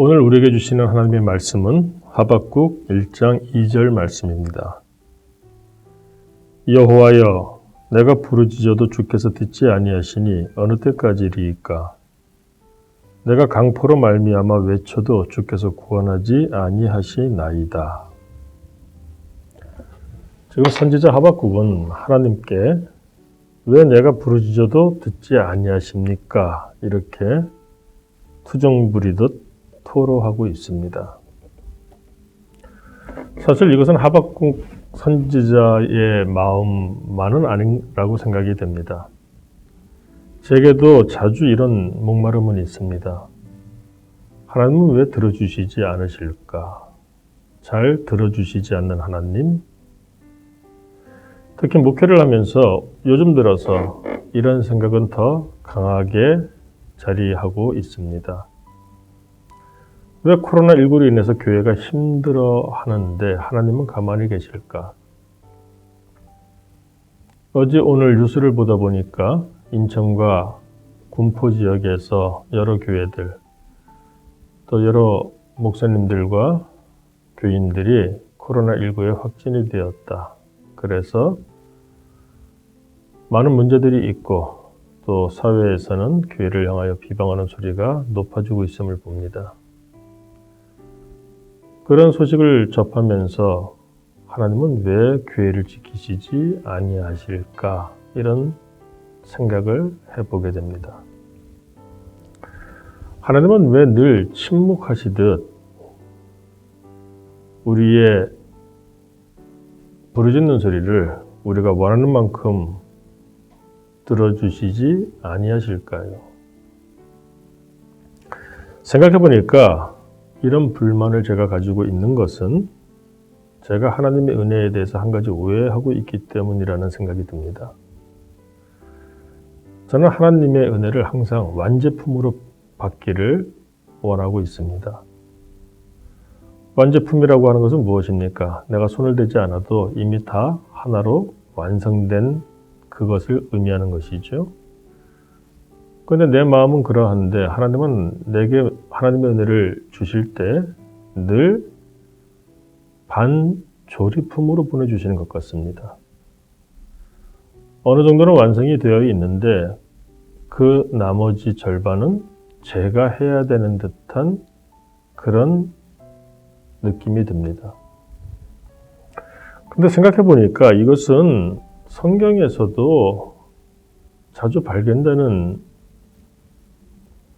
오늘 우리에게 주시는 하나님의 말씀은 하박국 1장 2절 말씀입니다. 여호와여, 내가 부르짖어도 주께서 듣지 아니하시니 어느 때까지리이까? 내가 강포로 말미암아 외쳐도 주께서 구원하지 아니하시나이다. 지금 선지자 하박국은 하나님께 왜 내가 부르짖어도 듣지 아니하십니까? 이렇게 투정 부리듯 토로하고 있습니다. 사실 이것은 하박국 선지자의 마음만은 아니라고 생각이 됩니다. 제게도 자주 이런 목마름은 있습니다. 하나님은 왜 들어주시지 않으실까? 잘 들어주시지 않는 하나님? 특히 목회를 하면서 요즘 들어서 이런 생각은 더 강하게 자리하고 있습니다. 왜 코로나19로 인해서 교회가 힘들어 하는데 하나님은 가만히 계실까? 어제 오늘 뉴스를 보다 보니까 인천과 군포 지역에서 여러 교회들, 또 여러 목사님들과 교인들이 코로나19에 확진이 되었다. 그래서 많은 문제들이 있고 또 사회에서는 교회를 향하여 비방하는 소리가 높아지고 있음을 봅니다. 그런 소식을 접하면서 하나님은 왜 교회를 지키시지 아니하실까? 이런 생각을 해보게 됩니다. 하나님은 왜 늘 침묵하시듯 우리의 부르짖는 소리를 우리가 원하는 만큼 들어주시지 아니하실까요? 생각해보니까 이런 불만을 제가 가지고 있는 것은 제가 하나님의 은혜에 대해서 한 가지 오해하고 있기 때문이라는 생각이 듭니다. 저는 하나님의 은혜를 항상 완제품으로 받기를 원하고 있습니다. 완제품이라고 하는 것은 무엇입니까? 내가 손을 대지 않아도 이미 다 하나로 완성된 그것을 의미하는 것이죠. 그런데 내 마음은 그러한데 하나님은 내게 하나님의 은혜를 주실 때 늘 반조리품으로 보내주시는 것 같습니다. 어느 정도는 완성이 되어 있는데 그 나머지 절반은 제가 해야 되는 듯한 그런 느낌이 듭니다. 근데 생각해 보니까 이것은 성경에서도 자주 발견되는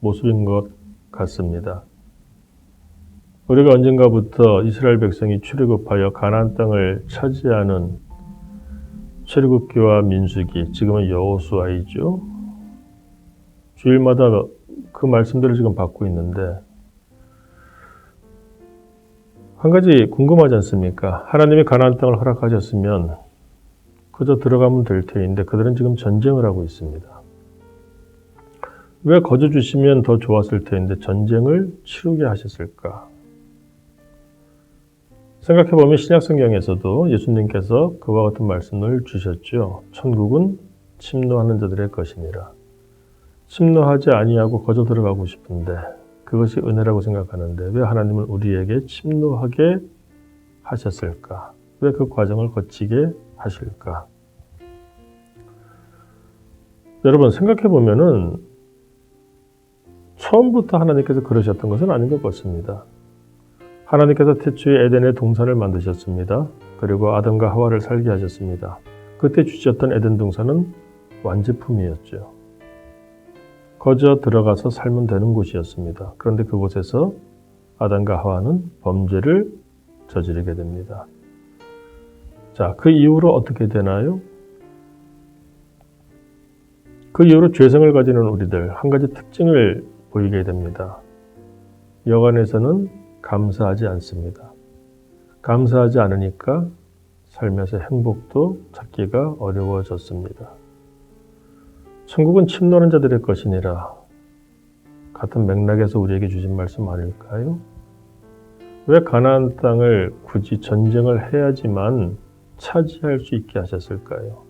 모습인 것 같습니다. 우리가 언젠가부터 이스라엘 백성이 출애굽하여 가나안 땅을 차지하는 출애굽기와 민수기, 지금은 여호수아이죠. 주일마다 그 말씀들을 지금 받고 있는데 한 가지 궁금하지 않습니까? 하나님이 가나안 땅을 허락하셨으면 그저 들어가면 될 터인데 그들은 지금 전쟁을 하고 있습니다. 왜 거저 주시면 더 좋았을 터인데 전쟁을 치르게 하셨을까? 생각해보면 신약성경에서도 예수님께서 그와 같은 말씀을 주셨죠. 천국은 침노하는 자들의 것이니라. 침노하지 아니하고 거저 들어가고 싶은데 그것이 은혜라고 생각하는데 왜 하나님은 우리에게 침노하게 하셨을까? 왜 그 과정을 거치게 하실까? 여러분 생각해보면은 처음부터 하나님께서 그러셨던 것은 아닌 것 같습니다. 하나님께서 태초에 에덴의 동산을 만드셨습니다. 그리고 아담과 하와를 살게 하셨습니다. 그때 주셨던 에덴 동산은 완제품이었죠. 거저 들어가서 살면 되는 곳이었습니다. 그런데 그곳에서 아담과 하와는 범죄를 저지르게 됩니다. 자, 그 이후로 어떻게 되나요? 그 이후로 죄성을 가지는 우리들 한 가지 특징을 보이게 됩니다. 여간에서는 감사하지 않습니다. 감사하지 않으니까 살면서 행복도 찾기가 어려워졌습니다. 천국은 침노하는 자들의 것이니라. 같은 맥락에서 우리에게 주신 말씀 아닐까요? 왜 가나안 땅을 굳이 전쟁을 해야지만 차지할 수 있게 하셨을까요?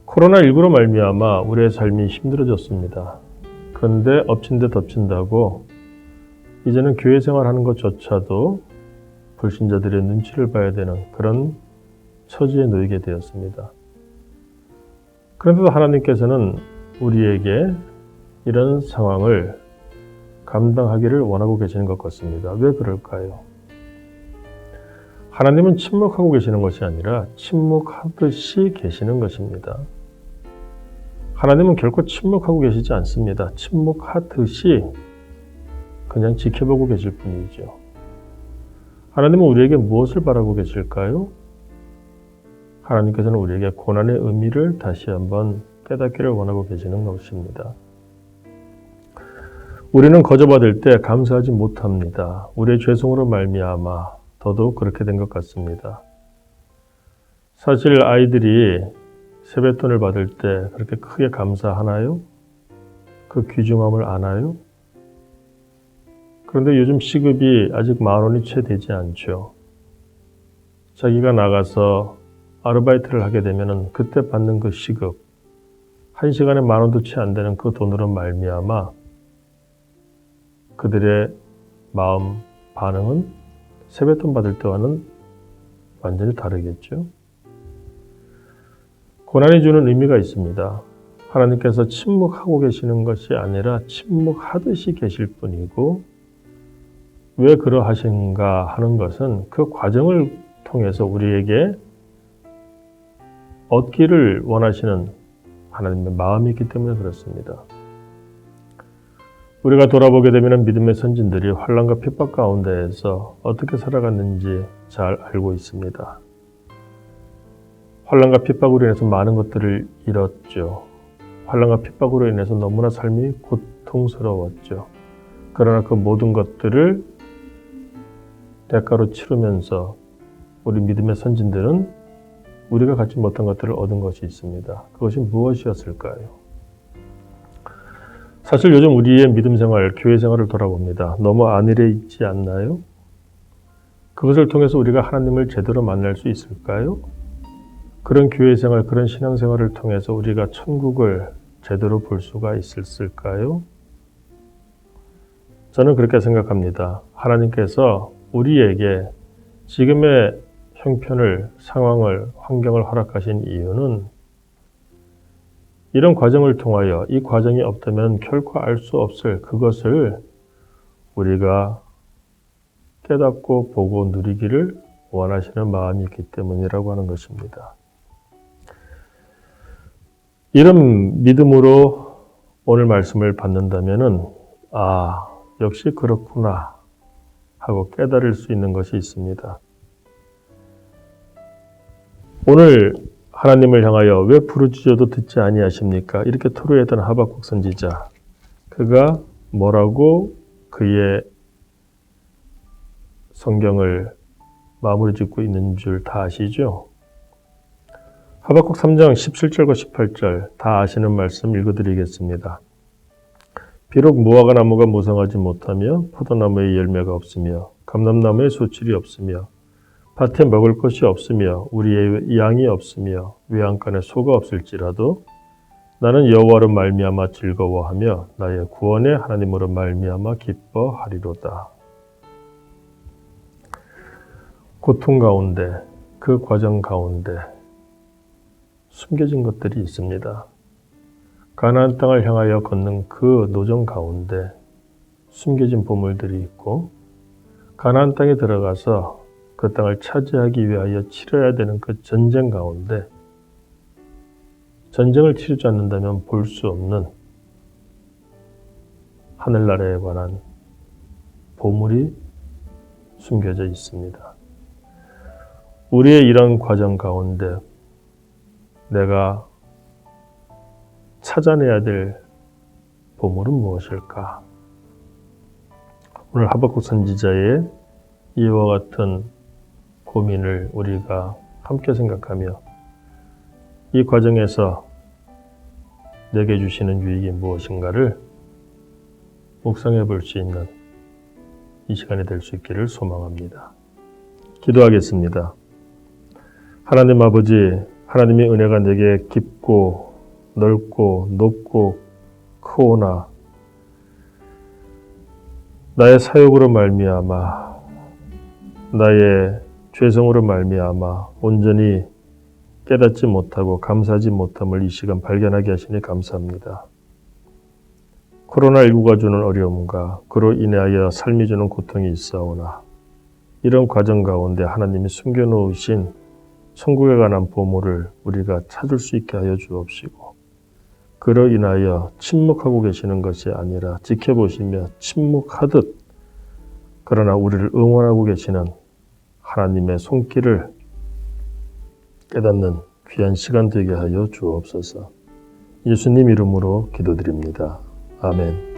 코로나19로 말미암아 우리의 삶이 힘들어졌습니다. 그런데 엎친 데 덮친다고 이제는 교회 생활하는 것조차도 불신자들의 눈치를 봐야 되는 그런 처지에 놓이게 되었습니다. 그런데도 하나님께서는 우리에게 이런 상황을 감당하기를 원하고 계시는 것 같습니다. 왜 그럴까요? 하나님은 침묵하고 계시는 것이 아니라 침묵하듯이 계시는 것입니다. 하나님은 결코 침묵하고 계시지 않습니다. 침묵하듯이 그냥 지켜보고 계실 뿐이죠. 하나님은 우리에게 무엇을 바라고 계실까요? 하나님께서는 우리에게 고난의 의미를 다시 한번 깨닫기를 원하고 계시는 것입니다. 우리는 거저받을 때 감사하지 못합니다. 우리의 죄성으로 말미암아 더더욱 그렇게 된 것 같습니다. 사실 아이들이 세뱃돈을 받을 때 그렇게 크게 감사하나요? 그 귀중함을 아나요? 그런데 요즘 시급이 아직 10,000원이 채 되지 않죠. 자기가 나가서 아르바이트를 하게 되면 그때 받는 그 시급, 1시간에 10,000원도 채 안 되는 그 돈으로 말미암아 그들의 마음 반응은 세뱃돈 받을 때와는 완전히 다르겠죠. 고난이 주는 의미가 있습니다. 하나님께서 침묵하고 계시는 것이 아니라 침묵하듯이 계실 뿐이고, 왜 그러하신가 하는 것은 그 과정을 통해서 우리에게 얻기를 원하시는 하나님의 마음이 있기 때문에 그렇습니다. 우리가 돌아보게 되면 믿음의 선진들이 환난과 핍박 가운데에서 어떻게 살아갔는지 잘 알고 있습니다. 환난과 핍박으로 인해서 많은 것들을 잃었죠. 환난과 핍박으로 인해서 너무나 삶이 고통스러웠죠. 그러나 그 모든 것들을 대가로 치르면서 우리 믿음의 선진들은 우리가 갖지 못한 것들을 얻은 것이 있습니다. 그것이 무엇이었을까요? 사실 요즘 우리의 믿음 생활, 교회 생활을 돌아봅니다. 너무 안일해 있지 않나요? 그것을 통해서 우리가 하나님을 제대로 만날 수 있을까요? 그런 교회 생활, 그런 신앙 생활을 통해서 우리가 천국을 제대로 볼 수가 있을까요? 저는 그렇게 생각합니다. 하나님께서 우리에게 지금의 형편을, 상황을, 환경을 허락하신 이유는 이런 과정을 통하여 이 과정이 없다면 결코 알 수 없을 그것을 우리가 깨닫고 보고 누리기를 원하시는 마음이 있기 때문이라고 하는 것입니다. 이런 믿음으로 오늘 말씀을 받는다면은 역시 그렇구나 하고 깨달을 수 있는 것이 있습니다. 오늘 하나님을 향하여 왜 부르짖어도 듣지 아니하십니까? 이렇게 토로했던 하박국 선지자, 그가 뭐라고 그의 성경을 마무리 짓고 있는 줄 다 아시죠? 하박국 3장 17절과 18절 다 아시는 말씀 읽어드리겠습니다. 비록 무화과 나무가 무성하지 못하며 포도나무에 열매가 없으며 감람나무에 소출이 없으며 밭에 먹을 것이 없으며 우리의 양이 없으며 외양간에 소가 없을지라도 나는 여호와로 말미암아 즐거워하며 나의 구원의 하나님으로 말미암아 기뻐하리로다. 고통 가운데, 그 과정 가운데 숨겨진 것들이 있습니다. 가나안 땅을 향하여 걷는 그 노정 가운데 숨겨진 보물들이 있고, 가나안 땅에 들어가서 그 땅을 차지하기 위하여 치러야 되는 그 전쟁 가운데 전쟁을 치르지 않는다면 볼 수 없는 하늘나라에 관한 보물이 숨겨져 있습니다. 우리의 이런 과정 가운데 내가 찾아내야 될 보물은 무엇일까? 오늘 하박국 선지자의 이와 같은 고민을 우리가 함께 생각하며 이 과정에서 내게 주시는 유익이 무엇인가를 묵상해 볼 수 있는 이 시간이 될 수 있기를 소망합니다. 기도하겠습니다. 하나님 아버지, 하나님의 은혜가 내게 깊고 넓고 높고 크오나 나의 사욕으로 말미암아 나의 죄성으로 말미암아 온전히 깨닫지 못하고 감사하지 못함을 이 시간 발견하게 하시니 감사합니다. 코로나19가 주는 어려움과 그로 인하여 삶이 주는 고통이 있사오나 이런 과정 가운데 하나님이 숨겨놓으신 천국에 관한 보물을 우리가 찾을 수 있게 하여 주옵시고 그로 인하여 침묵하고 계시는 것이 아니라 지켜보시며 침묵하듯 그러나 우리를 응원하고 계시는 하나님의 손길을 깨닫는 귀한 시간 되게 하여 주옵소서. 예수님 이름으로 기도드립니다. 아멘.